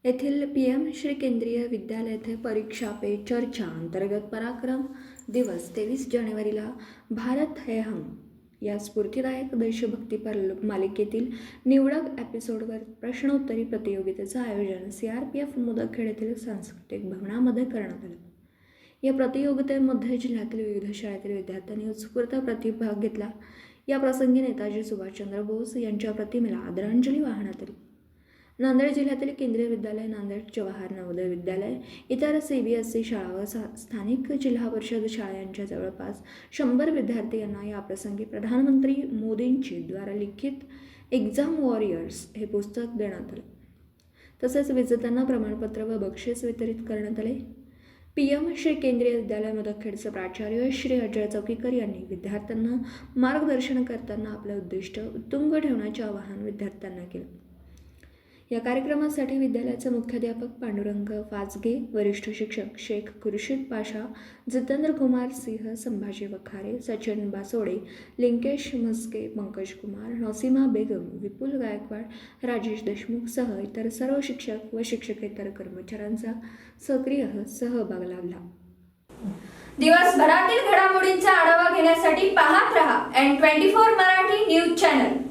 येथील PM श्री केंद्रीय विद्यालय येथे परीक्षा पे चर्चा अंतर्गत पराक्रम दिवस 23 जानेवारीला भारत है हम या स्फूर्तिदायक देशभक्तीपर मालिकेतील निवडक एपिसोडवर प्रश्नोत्तरी प्रतियोगितेचं आयोजन CRPF मुदखेड येथील सांस्कृतिक भवनामध्ये करण्यात आलं. या प्रतियोगितेमध्ये जिल्ह्यातील विविध शाळेतील विद्यार्थ्यांनी उत्स्फूर्त प्रतिभाग घेतला. या प्रसंगी नेताजी सुभाषचंद्र बोस यांच्या प्रतिमेला आदरांजली वाहण्यात आली. नांदेड जिल्ह्यातील केंद्रीय विद्यालय, नांदेड जवाहर नवोदय विद्यालय, इतर CBSE शाळा व स्थानिक जिल्हा परिषद शाळा यांच्या जवळपास 100 विद्यार्थी यांना या प्रसंगी प्रधानमंत्री मोदींची द्वारा लिखित एक्झाम वॉरियर्स हे पुस्तक देण्यात आले. तसेच विजेत्यांना प्रमाणपत्र व बक्षीस वितरित करण्यात आले. PM श्री केंद्रीय विद्यालय मुदखेडचे प्राचार्य श्री अजय चौकीकर यांनी विद्यार्थ्यांना मार्गदर्शन करताना आपले उद्दिष्ट उत्तुंग ठेवण्याचे आवाहन विद्यार्थ्यांना केले. या कार्यक्रमासाठी विद्यालयाचे मुख्याध्यापक पांडुरंग फाजगे, वरिष्ठ शिक्षक शेख खुर्शीद पाशा, जितेंद्र कुमार सिंह, संभाजी वखारे, सचिन बासोडे, लिंकेश म्हस्के, पंकज कुमार, नसीमा बेगम, विपुल गायकवाड, राजेश देशमुख सह इतर सर्व शिक्षक व शिक्षकेतर कर्मचाऱ्यांचा सक्रिय सहभाग लाभला. दिवसभरातील घडामोडींचा आढावा घेण्यासाठी पाहत रहा N24 मराठी न्यूज चॅनल.